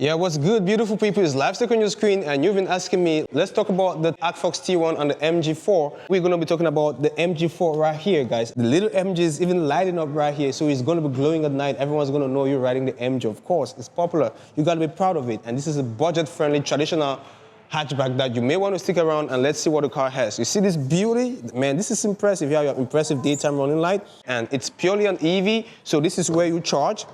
Yeah, what's good, beautiful people? It's LIFESTECH on your screen, and you've been asking me, let's talk about the Hatchback T1 and the MG4. We're going to be talking about the MG4 right here, guys. The little MG is even lighting up right here, so it's going to be glowing at night. Everyone's going to know you're riding the MG, of course. It's popular. You got to be proud of it. And this is a budget-friendly, traditional hatchback that you may want to stick around, and let's see what the car has. You see this beauty? Man, this is impressive. You have your impressive daytime running light, and it's purely an EV, so this is where you charge.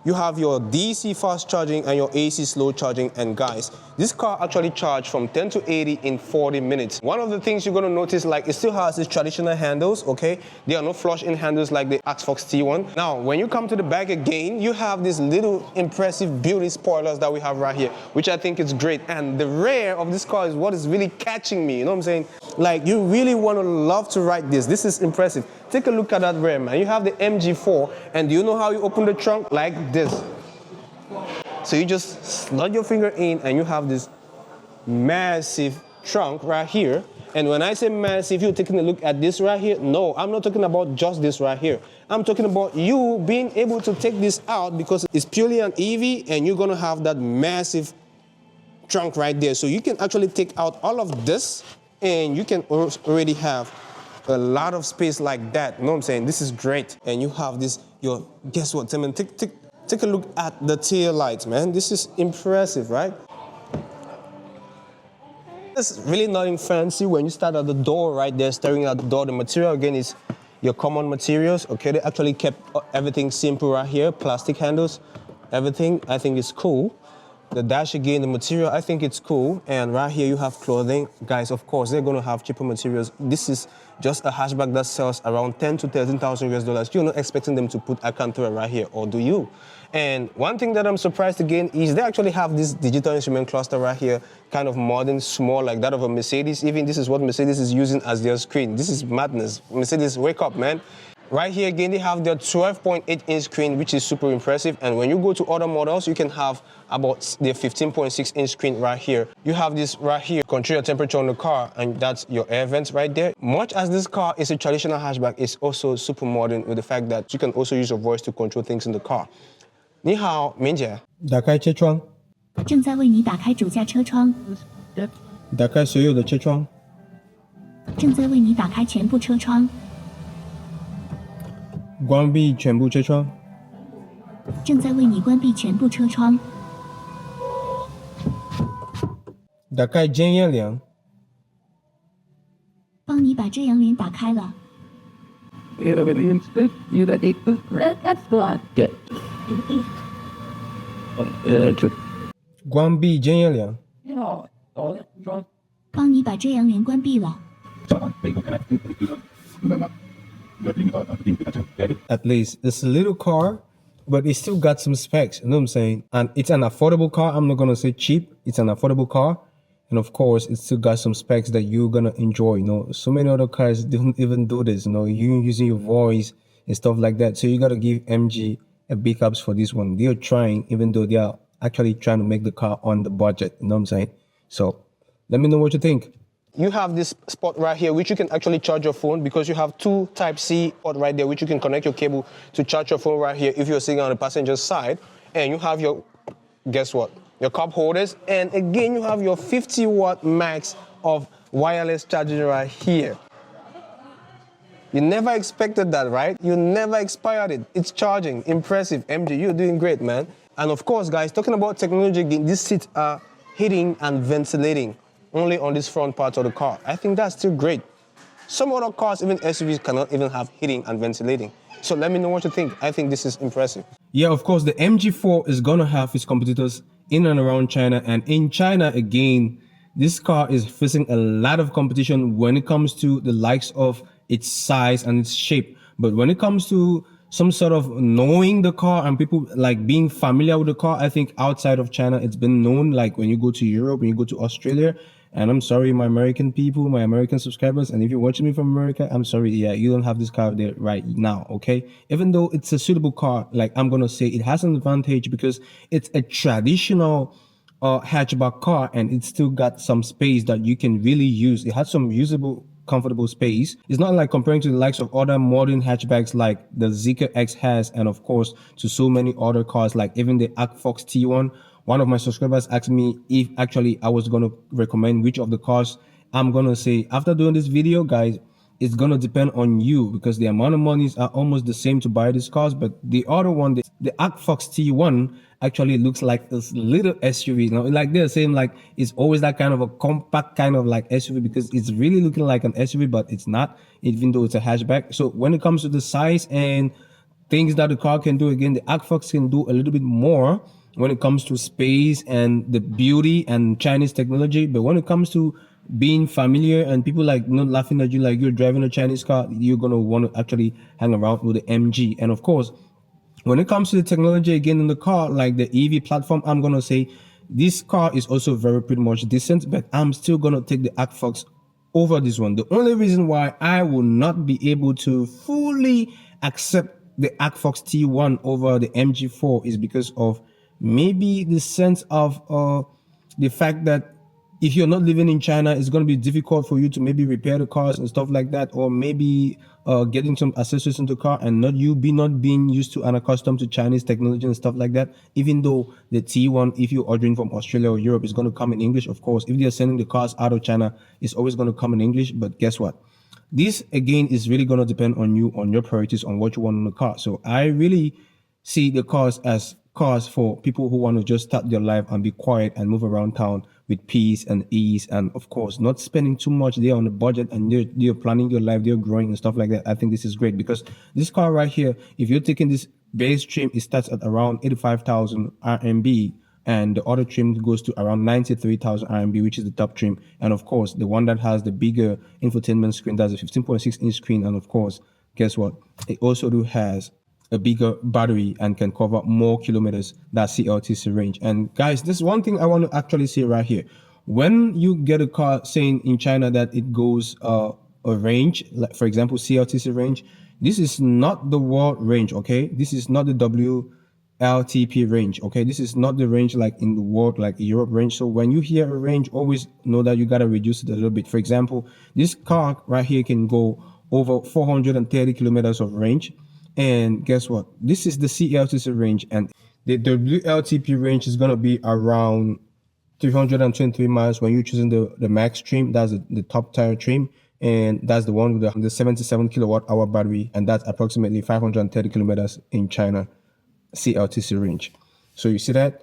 You have your DC fast charging and your AC slow charging, and guys, this car actually charged from 10 to 80 in 40 minutes. One of the things you're gonna notice, like, it still has its traditional handles, okay? There are no flush-in handles like the Hatchback T1. Now, when you come to the back again, you have these little impressive beauty spoilers that we have right here, which I think is great. And the rear of this car is what is really catching me, you know what I'm saying? Like, you really wanna love to ride this. This is impressive. Take a look at that rear, man. You have the MG4, and do you know how you open the trunk? Like this. So you just slide your finger in, and you have this massive trunk right here. And when I say massive, you're taking a look at this right here. No, I'm not talking about just this right here. I'm talking about you being able to take this out because it's purely an EV, and you're gonna have that massive trunk right there. So you can actually take out all of this, and you can already have a lot of space like that. You know what I'm saying? This is great. And you have this, guess what, Tim? Take a look at the tail lights, man. This is impressive, right? It's really nothing fancy. When you start at the door right there, staring at the door, the material again is your common materials, okay? They actually kept everything simple right here, plastic handles, everything. I think it's cool. The dash again, the material, I think it's cool. And right here you have clothing. Guys, of course, they're gonna have cheaper materials. This is just a hatchback that sells around 10 to 13,000 US dollars. You're not expecting them to put Alcantara right here, or do you? And one thing that I'm surprised again is they actually have this digital instrument cluster right here, kind of modern, small, like that of a Mercedes. Even this is what Mercedes is using as their screen. This is madness. Mercedes, wake up, man. Right here again, they have their 12.8-inch screen, which is super impressive. And when you go to other models, you can have about their 15.6-inch screen right here. You have this right here, control your temperature on the car, and that's your air vents right there. Much as this car is a traditional hatchback, it's also super modern with the fact that you can also use your voice to control things in the car. 你好，明姐。打开车窗。正在为你打开主驾车窗。打开所有的车窗。正在为你打开全部车窗。关闭全部车窗。正在为你关闭全部车窗。打开遮阳帘。帮你把遮阳帘打开了。关闭遮阳帘。帮你把遮阳帘关闭了。At least it's a little car, but it still got some specs, you know what I'm saying? And it's an affordable car. I'm not gonna say cheap. It's an affordable car. And of course, it still got some specs that you're gonna enjoy, you know. So many other cars don't even do this, you know. You're using your voice and stuff like that. So you gotta give MG a big ups for this one. They're trying, even though they are actually trying to make the car on the budget, you know what I'm saying? So let me know what you think. You have this spot right here, which you can actually charge your phone, because you have two Type-C port right there, which you can connect your cable to charge your phone right here if you're sitting on the passenger side. And you have your, guess what? Your cup holders. And again, you have your 50-watt max of wireless charging right here. You never expected that, right? You never expired it. It's charging. Impressive. MG, you're doing great, man. And of course, guys, talking about technology again, these seats are heating and ventilating only on this front part of the car. I think that's still great. Some other cars, even SUVs, cannot even have heating and ventilating. So let me know what you think. I think this is impressive. Yeah, of course, the MG4 is gonna have its competitors in and around China. And in China, again, this car is facing a lot of competition when it comes to the likes of its size and its shape. But when it comes to some sort of knowing the car and people like being familiar with the car, I think outside of China, it's been known. Like when you go to Europe, when you go to Australia, and I'm sorry, my American people, my American subscribers, and if you're watching me from America, I'm sorry, yeah, you don't have this car there right now, okay? Even though it's a suitable car, like I'm gonna say, it has an advantage because it's a traditional hatchback car, and it's still got some space that you can really use. It has some usable, comfortable space. It's not like comparing to the likes of other modern hatchbacks like the Zeekr X has, and of course to so many other cars like even the Hatchback T1. one of my subscribers asked me if actually I was going to recommend which of the cars. I'm going to say, after doing this video, guys, it's going to depend on you, because the amount of monies are almost the same to buy these cars. But the other one, the Hatchback T1, actually looks like this little SUV. You know, like they're saying, like it's always that kind of a compact kind of like SUV, because it's really looking like an SUV, but it's not, even though it's a hatchback. So when it comes to the size and things that the car can do, again, the Hatchback can do a little bit more when it comes to space and the beauty and Chinese technology. But when it comes to being familiar and people like not laughing at you like you're driving a Chinese car, you're gonna want to actually hang around with the MG. And of course, when it comes to the technology again in the car, like the EV platform, I'm gonna say this car is also very pretty much decent, but I'm still gonna take the Hatchback over this one. The only reason why I will not be able to fully accept the Hatchback T1 over the MG4 is because of maybe the sense of the fact that if you're not living in China, it's going to be difficult for you to maybe repair the cars and stuff like that, or maybe getting some accessories into the car, and not being used to and accustomed to Chinese technology and stuff like that. Even though the T1, if you're ordering from Australia or Europe, is going to come in English, of course. If they're sending the cars out of China, it's always going to come in English. But guess what? This again is really going to depend on you, on your priorities, on what you want in the car. So I really see the cars as cars for people who want to just start their life and be quiet and move around town with peace and ease, and of course not spending too much. They're on a budget and they're planning your life, they're growing and stuff like that. I think this is great, because this car right here, if you're taking this base trim, it starts at around 85,000 RMB, and the other trim goes to around 93,000 RMB, which is the top trim. And of course, the one that has the bigger infotainment screen, that's a 15.6-inch screen. And of course, guess what? It also has a bigger battery and can cover more kilometers, that CLTC range. And guys, this is one thing I want to actually say right here. When you get a car saying in China that it goes a range, like for example, CLTC range, this is not the world range, okay? This is not the WLTP range, okay? This is not the range like in the world, like Europe range. So when you hear a range, always know that you got to reduce it a little bit. For example, this car right here can go over 430 kilometers of range. And guess what? This is the CLTC range, and the WLTP range is going to be around 323 miles when you're choosing the max trim. That's the top tier trim, and that's the one with the 77 kilowatt hour battery, and that's approximately 530 kilometers in China CLTC range. So you see that.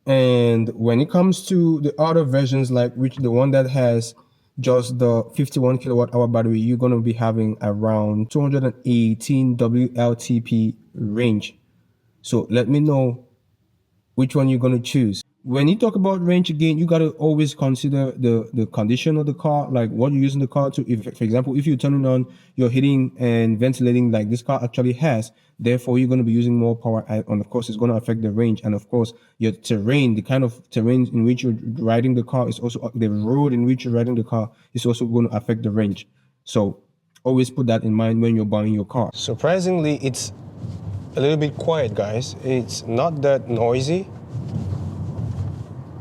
And when it comes to the other versions, like the one that has just the 51 kilowatt hour battery, you're going to be having around 218 WLTP range. So let me know which one you're going to choose. When you talk about range again, you got to always consider the condition of the car, like what you're using the car to. If, for example, if you're turning on your heating and ventilating like this car actually has, therefore you're going to be using more power, and of course it's going to affect the range. And of course your terrain, the kind of terrain in which you're riding the car, is also the road in which you're riding the car is also going to affect the range. So always put that in mind when you're buying your car. Surprisingly, it's a little bit quiet, guys. It's not that noisy.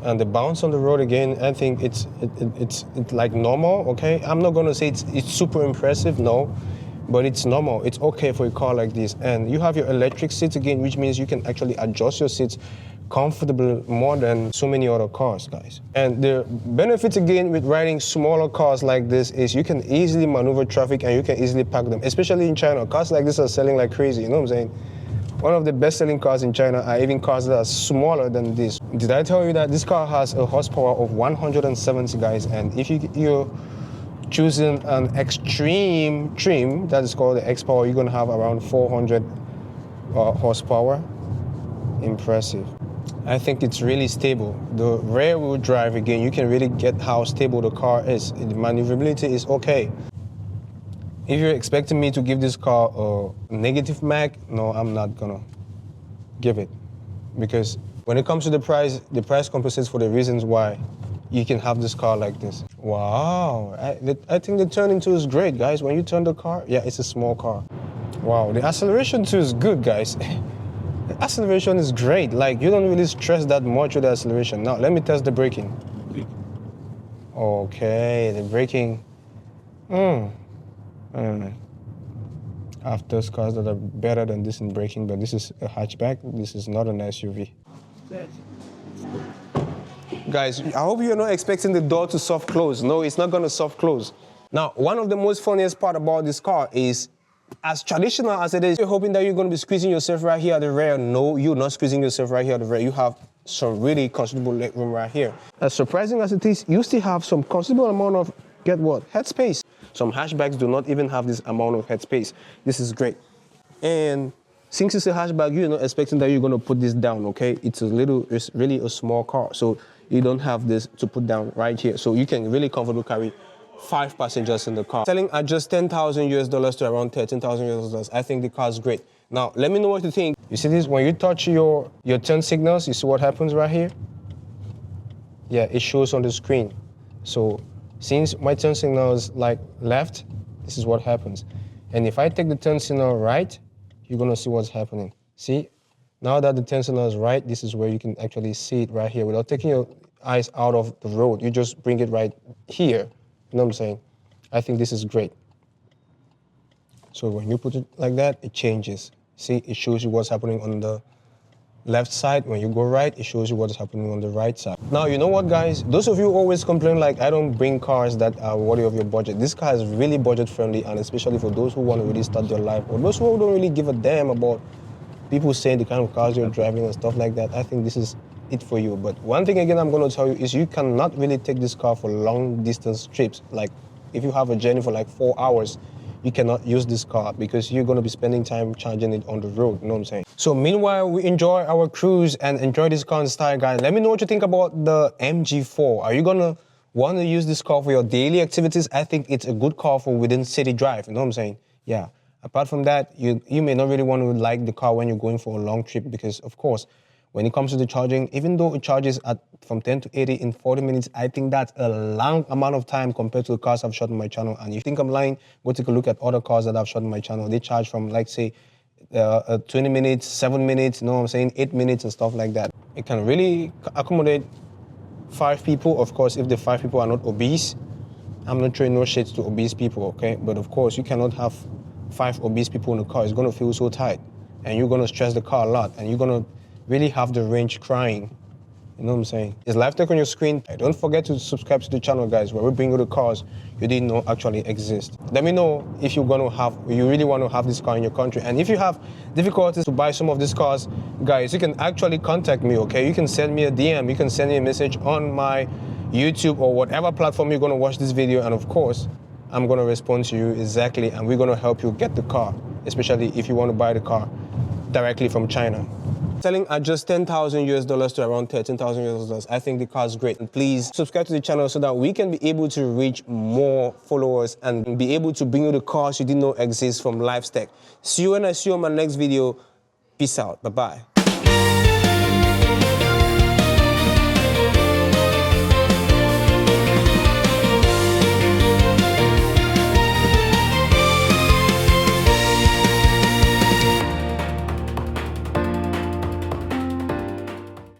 And the bounce on the road again, I think it's like normal, okay? I'm not gonna say it's super impressive, no, but it's normal. It's okay for a car like this. And you have your electric seats again, which means you can actually adjust your seats comfortable more than so many other cars, guys. And the benefits again with riding smaller cars like this is you can easily maneuver traffic and you can easily park them, especially in China. Cars like this are selling like crazy, you know what I'm saying? One of the best-selling cars in China are even cars that are smaller than this. Did I tell you that this car has a horsepower of 170, guys? And if you're choosing an extreme trim, that is called the X Power, you're gonna have around 400 horsepower. Impressive. I think it's really stable. The rear-wheel drive, again, you can really get how stable the car is. The maneuverability is okay. If you're expecting me to give this car a negative mark, no, I'm not gonna give it. Because when it comes to the price compensates for the reasons why you can have this car like this. Wow, I think the turning two is great, guys. When you turn the car, yeah, it's a small car. Wow, the acceleration too is good, guys. The acceleration is great. Like, you don't really stress that much with the acceleration. Now, let me test the braking. Okay, the braking. I've tested cars that are better than this in braking, but this is a hatchback. This is not an SUV. Guys, I hope you're not expecting the door to soft close. No, it's not going to soft close. Now, one of the most funniest part about this car is, as traditional as it is, you're hoping that you're going to be squeezing yourself right here at the rear. No, you're not squeezing yourself right here at the rear. You have some really considerable leg room right here. As surprising as it is, you still have some considerable amount of, get what, head space. Some hatchbacks do not even have this amount of head space. This is great. And since it's a hatchback, you're not expecting that you're going to put this down, okay? It's really a small car, so you don't have this to put down right here. So you can really comfortably carry 5 passengers in the car. Selling at just $10,000 to around $13,000. I think the car is great. Now, let me know what you think. You see this? When you touch your turn signals, you see what happens right here? Yeah, it shows on the screen. So since my turn signal is like left, this is what happens. And if I take the turn signal right, you're gonna see what's happening. See? Now that the turn signal is right, this is where you can actually see it right here without taking your eyes out of the road. You just bring it right here. You know what I'm saying? I think this is great. So when you put it like that, it changes. See, it shows you what's happening on the left side. When you go right, it shows you what's happening on the right side. Now, you know what, guys? Those of you who always complain like, I don't bring cars that are worthy of your budget. This car is really budget friendly, and especially for those who want to really start their life, or those who don't really give a damn about people saying the kind of cars you're driving and stuff like that. I think this is it for you. But one thing again I'm going to tell you is you cannot really take this car for long distance trips. Like if you have a journey for like 4 hours, you cannot use this car because you're going to be spending time charging it on the road. You know what I'm saying? So meanwhile, we enjoy our cruise and enjoy this car in style, guys. Let me know what you think about the MG4. Are you going to want to use this car for your daily activities? I think it's a good car for within city drive. You know what I'm saying? Yeah. Apart from that, you may not really want to like the car when you're going for a long trip because, of course, when it comes to the charging, even though it charges from 10 to 80 in 40 minutes, I think that's a long amount of time compared to the cars I've shot on my channel. And if you think I'm lying, go take a look at other cars that I've shot on my channel. They charge from, like, say, 20 minutes, 7 minutes, you know what I'm saying, 8 minutes and stuff like that. It can really accommodate 5 people. Of course, if the 5 people are not obese, I'm not throwing no shades to obese people, okay? But of course, you cannot have 5 obese people in the car. It's going to feel so tight. And you're going to stress the car a lot. And you're going to really have the range crying. You know what I'm saying? It's LIFESTECH on your screen. Don't forget to subscribe to the channel, guys, where we bring you the cars you didn't know actually exist. Let me know if you really want to have this car in your country. And if you have difficulties to buy some of these cars, guys, you can actually contact me, okay? You can send me a DM. You can send me a message on my YouTube or whatever platform you're going to watch this video. And of course, I'm going to respond to you exactly. And we're going to help you get the car, especially if you want to buy the car directly from China. Selling at just $10,000 to around $13,000. I think the car is great. And please subscribe to the channel so that we can be able to reach more followers and be able to bring you the cars you didn't know exist from LIFESTECH. See you when I see you on my next video. Peace out. Bye-bye.